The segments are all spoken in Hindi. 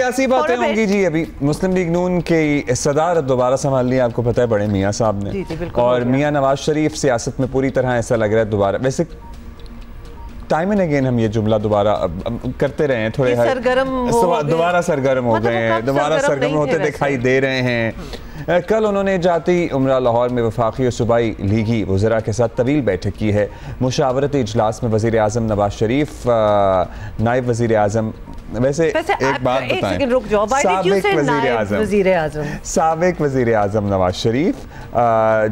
सियासी बातें होंगी जी। अभी मुस्लिम लीग नून की सदारत दोबारा संभाल ली, आपको पता है बड़े मियाँ साहब ने, और मियाँ नवाज शरीफ सियासत में पूरी तरह ऐसा लग रहा है दोबारा, वैसे टाइम एंड अगेन हम ये जुमला दोबारा करते रहे हैं, थोड़े दोबारा सरगर्म हो गए हैं, दोबारा सरगर्म होते दिखाई दे रहे हैं। कल उन्होंने जाती उमरा लाहौर में वफाकी और सूबाई लीगी वज़रा के साथ तवील बैठक की है। मुशावरती इजलास में वज़ीर आज़म नवाज शरीफ, नायब वज़ीर आज़म, वैसे एक बात बताएं, साबिक वज़ीर आज़म नवाज शरीफ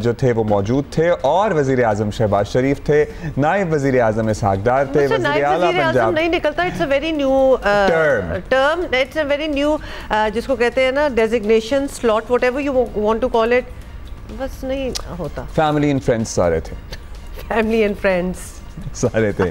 जो थे वो मौजूद थे, और वज़ीर आज़म शहबाज शरीफ थे, नायब वज़ीर आज़म इसहाक डार थे, वज़ीर आला पंजाब नहीं निकलता, it's a very new term, it's a very new जिसको कहते हैं ना designation, slot, whatever you want to call it, बस नहीं होता। फैमिली एंड फ्रेंड्स सारे थे, फैमिली एंड फ्रेंड्स सारे थे।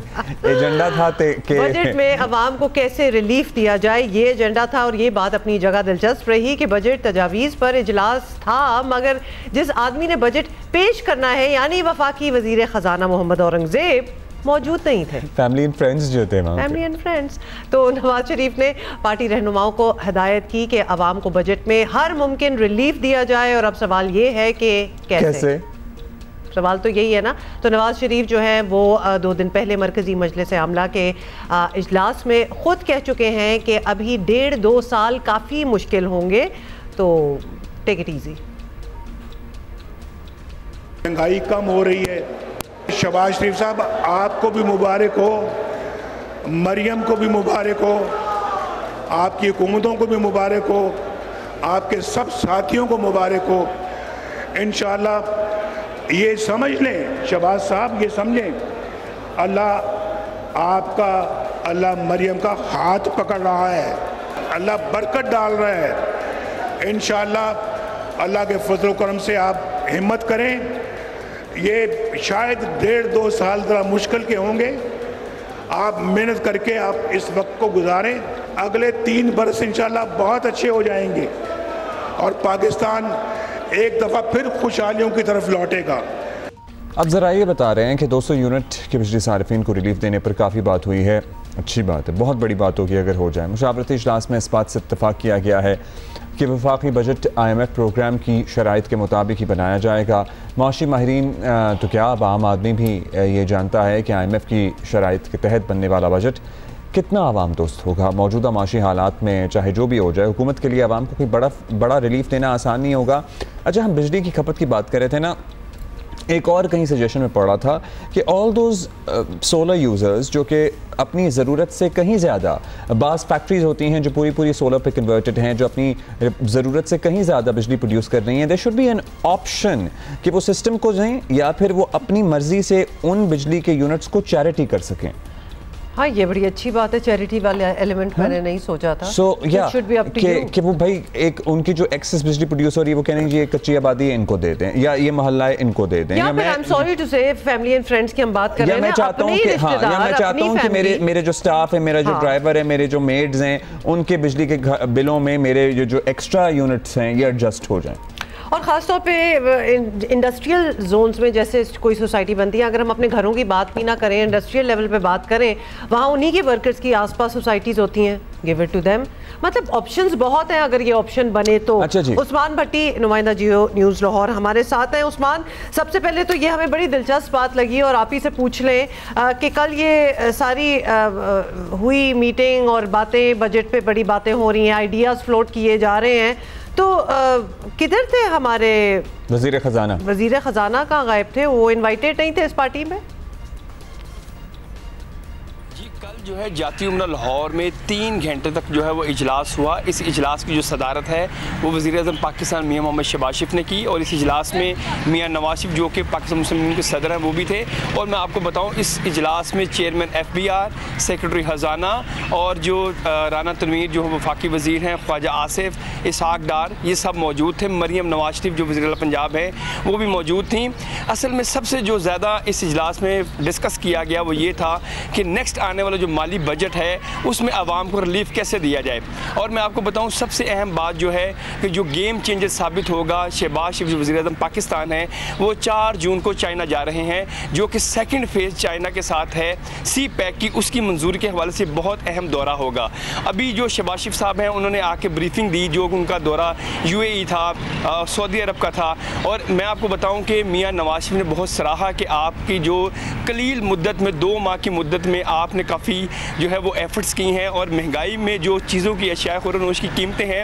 एजेंडा था कि बजट में अवाम को कैसे रिलीफ दिया जाए, ये एजेंडा था, और ये बात अपनी जगह दिलचस्प रही कि बजट तजावीज़ पर इजलास था, मगर जिस आदमी ने बजट पेश करना है यानी वफाकी वजीर ख़जाना मोहम्मद औरंगज़ेब मौजूद नहीं थे। फैमिली एंड फ्रेंड्स जो थे, फैमिली एंड फ्रेंड्स। तो नवाज शरीफ ने पार्टी रहनुमाओं को हिदायत की कि अवाम को बजट में हर मुमकिन रिलीफ दिया जाए, और अब सवाल ये है कि कैसे? सवाल तो यही है ना। तो नवाज शरीफ जो है वो 2 दिन पहले मरकज़ी मजलिस आमला के इजलास में ख़ुद कह चुके हैं कि अभी 1.5-2 साल काफ़ी मुश्किल होंगे, तो टेक इट ईजी। महंगाई कम हो रही है। शहबाज शरीफ साहब, आपको भी मुबारक हो, मरियम को भी मुबारक हो, आपकी हुकूमतों को भी मुबारक हो, आपके सब साथियों को मुबारक हो। इंशाअल्लाह ये समझ लें शहबाज साहब, ये समझें, अल्लाह आपका, अल्लाह मरियम का हाथ पकड़ रहा है, अल्लाह बरकत डाल रहा है। इंशाअल्लाह अल्लाह के फजल करम से आप हिम्मत करें। ये शायद 1.5-2 साल ज़रा मुश्किल के होंगे, आप मेहनत करके आप इस वक्त को गुजारें। अगले 3 बरस इंशाअल्लाह बहुत अच्छे हो जाएंगे, और पाकिस्तान एक दफ़ा फिर खुशहालियों की तरफ लौटेगा। अब ज़रा ये बता रहे हैं कि 200 यूनिट के बिजली सार्फिन को रिलीफ देने पर काफ़ी बात हुई है, अच्छी बात है, बहुत बड़ी बात होगी अगर हो जाए। मुशावरती इजलास में इस बात से इत्तफाक किया गया है कि वफाकी बजट IMF प्रोग्राम की शराइत के मुताबिक ही बनाया जाएगा। माशी माहिरीन तो क्या, अब आम आदमी भी ये जानता है कि IMF की शराइत के तहत बनने वाला बजट कितना आवाम दोस्त होगा। मौजूदा माशी हालात में चाहे जो भी हो जाए, हुकूमत के लिए आवाम को कोई बड़ा रिलीफ देना आसान नहीं होगा। अच्छा, हम बिजली की खपत की बात कर रहे थे ना, एक और कहीं सजेशन में पढ़ा था कि ऑल दोज सोलर यूज़र्स जो कि अपनी ज़रूरत से कहीं ज़्यादा, बास फैक्ट्रीज होती हैं जो पूरी सोलर पे कन्वर्टेड हैं, जो अपनी ज़रूरत से कहीं ज़्यादा बिजली प्रोड्यूस कर रही हैं, there should be an option कि वो सिस्टम को दें या फिर वो अपनी मर्ज़ी से उन बिजली के यूनिट्स को चैरिटी कर सकें। हाँ, ये बड़ी अच्छी बात है, चैरिटी वाले एलिमेंट मैंने नहीं सोचा था। कि वो भाई एक उनकी जो एक्सेस बिजली प्रोड्यूस हो रही है वो कहने ये कच्ची आबादी है इनको दे दें, या ये मोहल्ला है इनको दे दें, या मैं आई एम सॉरी टू से फैमिली एंड फ्रेंड्स की हम बात कर रहे हैं। मैं चाहता हूँ कि मेरे जो स्टाफ है, मेरा जो ड्राइवर है, मेरे जो मेड्स हैं, उनके बिजली के बिलों में मेरे जो एक्स्ट्रा यूनिट्स हैं ये एडजस्ट हो जाएं। और ख़ासतौर पे इंडस्ट्रियल जोन्स में जैसे कोई सोसाइटी बनती है, अगर हम अपने घरों की बात भी ना करें, इंडस्ट्रियल लेवल पे बात करें, वहाँ उन्हीं के वर्कर्स की आसपास सोसाइटीज़ होती हैं, गिव इट टू देम। मतलब ऑप्शंस बहुत हैं अगर ये ऑप्शन बने तो। अच्छा जी। उस्मान भट्टी, नुमाइंदा जियो न्यूज़ लाहौर हमारे साथ हैं। उस्मान, सबसे पहले तो ये हमें बड़ी दिलचस्प बात लगी और आप ही से पूछ लें कि कल ये सारी हुई मीटिंग और बातें, बजट पे बड़ी बातें हो रही हैं, आइडियाज़ फ्लोट किए जा रहे हैं, तो किधर थे हमारे वज़ीर ख़जाना? वज़ीर ख़जाना कहाँ गायब थे? वो इनवाइटेड नहीं थे इस पार्टी में? कल जो है जाती उमरा लाहौर में 3 घंटे तक जो है वो इजलास हुआ। इस इजलास की जो सदारत है वो वज़ीर-ए-आज़म पाकिस्तान मियाँ मोहम्मद शहबाज शरीफ ने की, और इस इजलास में मियाँ नवाज शरीफ जो कि पाकिस्तान मुस्लिम लीग के सदर हैं वो भी थे। और मैं आपको बताऊँ, इस इजलास में चेयरमैन FBR, सेक्रेटरी ख़जाना और जो राना तनवीर जो वफाकी वज़ीर हैं, ख्वाजा आसिफ, इसहाक डार, ये सब मौजूद थे। मरियम नवाज शरीफ जो वज़ीर पंजाब है वो भी मौजूद थी। असल में सबसे जो ज़्यादा इस इजलास में डिस्कस किया गया वो ये था कि नेक्स्ट आने वाला जो माली बजट है उसमें आवाम को रिलीफ कैसे दिया जाए। और मैं आपको बताऊँ सबसे अहम बात जो है कि जो गेम चेंजर साबित होगा, शहबाज शरीफ जो वज़ीर-ए-आज़म पाकिस्तान है वो 4 जून को चाइना जा रहे हैं, जो कि सेकंड फेज़ चाइना के साथ है सी पैक की, उसकी मंजूरी के हवाले से बहुत अहम दौरा होगा। अभी जो शहबाज शरीफ साहब हैं उन्होंने आके ब्रीफिंग दी, जो उनका दौरा UAE था, सऊदी अरब का था। और मैं आपको बताऊं कि मियां नवाज शरीफ ने बहुत सराहा कि आपकी जो कलील मुद्दत में 2 माह की मुद्दत में आपने काफ़ी जो है वो एफर्ट्स की हैं और महंगाई में जो चीज़ों की अशिया खुरनोश की कीमतें हैं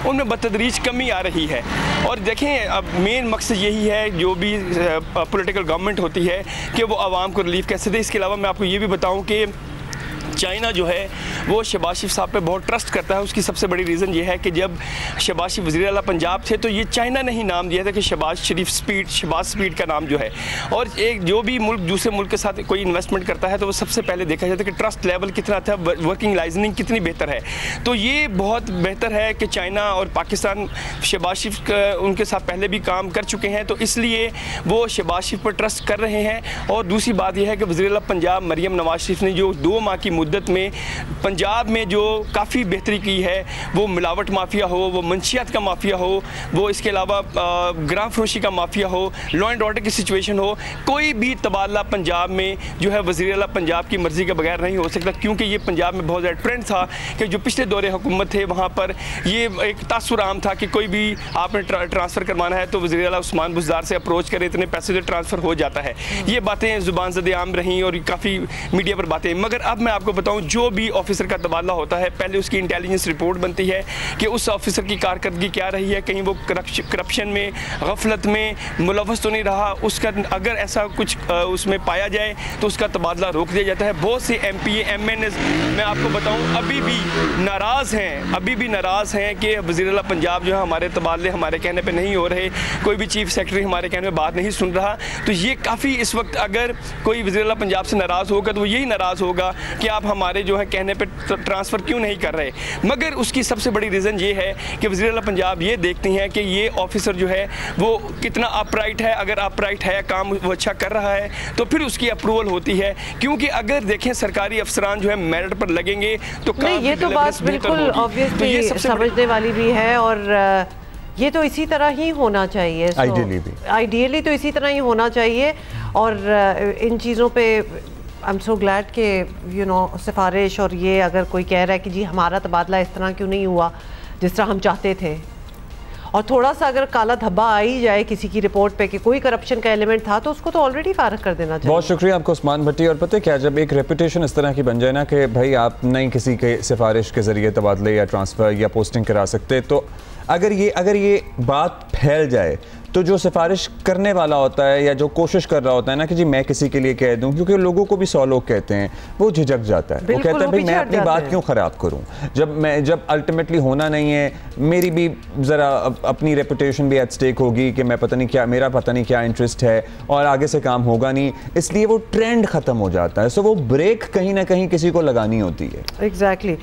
उनमें बतदरीज कमी आ रही है। और देखें अब मेन मकसद यही है जो भी पॉलिटिकल गवर्नमेंट होती है कि वो आवाम को रिलीफ कैसे दे। इसके अलावा मैं आपको ये भी बताऊं कि चाइना जो है वो शहबाज शरीफ साहब पे बहुत ट्रस्ट करता है। उसकी सबसे बड़ी रीज़न ये है कि जब शहबाज शरीफ वज़ीर आला पंजाब थे तो ये चाइना ने ही नाम दिया था कि शहबाज स्पीड का नाम जो है। और एक जो भी मुल्क दूसरे मुल्क के साथ कोई इन्वेस्टमेंट करता है तो वो सबसे पहले देखा जाता है कि ट्रस्ट लेवल कितना था, वर्किंग लाइजनिंग कितनी बेहतर है। तो ये बहुत बेहतर है कि चाइना और पाकिस्तान शहबाज शरीफ उनके साथ पहले भी काम कर चुके हैं, तो इसलिए वो शहबाज शरीफ पर ट्रस्ट कर रहे हैं। और दूसरी बात यह है कि वज़ीर आला पंजाब मरियम नवाज शरीफ ने जो 2 माह की मुद्दत में पंजाब में जो काफ़ी बेहतरी की है, वो मिलावट माफिया हो, वो मंशियात का माफिया हो, वो इसके अलावा ग्राम फरोशी का माफिया हो, लॉ एंड ऑर्डर की सिचुएशन हो, कोई भी तबादला पंजाब में जो है वज़ीर आला पंजाब की मर्ज़ी के बगैर नहीं हो सकता। क्योंकि ये पंजाब में बहुत ज़्यादा ट्रेंड था कि जो पिछले दौरे हुकूमत थे वहाँ पर ये एक तासुर आम था कि कोई भी आपने ट्रांसफ़र करवाना है तो वज़ीर आला उस्मान बुज़दार से अप्रोच करें, इतने पैसे से ट्रांसफ़र हो जाता है। ये बातें ज़ुबान ज़दे आम रहीं और काफ़ी मीडिया पर बातें। मगर अब मैं आपको बताऊँ जो भी ऑफिसर का तबादला होता है पहले उसकी इंटेलिजेंस रिपोर्ट बनती है कि उस ऑफिसर की कारकर्दगी क्या रही है, कहीं वो करप्शन में, गफलत में मुलव्वस तो नहीं रहा। उसका अगर ऐसा कुछ उसमें पाया जाए तो उसका तबादला रोक दिया जाता है। बहुत से MPA MNS मैं आपको बताऊं अभी भी नाराज़ हैं कि वज़ीर आला पंजाब जो है हमारे तबादले हमारे कहने पर नहीं हो रहे, कोई भी चीफ सेक्रेटरी हमारे कहने पर बात नहीं सुन रहा। तो ये काफ़ी इस वक्त अगर कोई वज़ीर आला पंजाब से नाराज़ होगा तो वो यही नाराज़ होगा कि आप हमारे जो है कहने पे ट्रांसफ़र क्यों नहीं कर रहे। मगर उसकी सबसे बड़ी रीज़न ये है कि वज़ीर आला पंजाब ये देखती हैं कि ये ऑफिसर जो है वो कितना अपराइट है। अगर अपराइट है, काम वो अच्छा कर रहा है तो फिर उसकी अप्रूवल होती है। क्योंकि अगर देखें सरकारी अफसरान जो है मेरिट पर लगेंगे तो काम ये तो बात बिल्कुल ऑब्वियसली समझने वाली भी है और ये तो इसी तरह ही होना चाहिए। आइडियली तो इसी तरह ही होना चाहिए। और इन चीज़ों पे आई एम सो ग्लैड कि सिफारिश और ये अगर कोई कह रहा है कि जी हमारा तबादला इस तरह क्यों नहीं हुआ जिस तरह हम चाहते थे, और थोड़ा सा अगर काला धब्बा आ ही जाए किसी की रिपोर्ट पे कि कोई करप्शन का एलिमेंट था तो उसको तो ऑलरेडी फारग कर देना चाहिए। बहुत शुक्रिया आपको उस्मान भट्टी। और पता है क्या, जब एक रेपुटेशन इस तरह की बन जाए ना कि भाई आप नहीं किसी के सिफारिश के ज़रिए तबादले या ट्रांसफ़र या पोस्टिंग करा सकते, तो अगर ये बात फैल जाए तो जो सिफारिश करने वाला होता है या जो कोशिश कर रहा होता है ना कि जी मैं किसी के लिए कह दूं, क्योंकि लोगों को भी 100 लोग कहते हैं, वो झिझक जाता है। वो कहता है भाई मैं अपनी बात क्यों ख़राब करूं, जब अल्टीमेटली होना नहीं है, मेरी भी ज़रा अपनी रेपुटेशन भी एट स्टेक होगी कि मैं पता नहीं क्या इंटरेस्ट है और आगे से काम होगा नहीं, इसलिए वो ट्रेंड ख़त्म हो जाता है। सो वो ब्रेक कहीं ना कहीं किसी को लगानी होती है। एग्जैक्टली।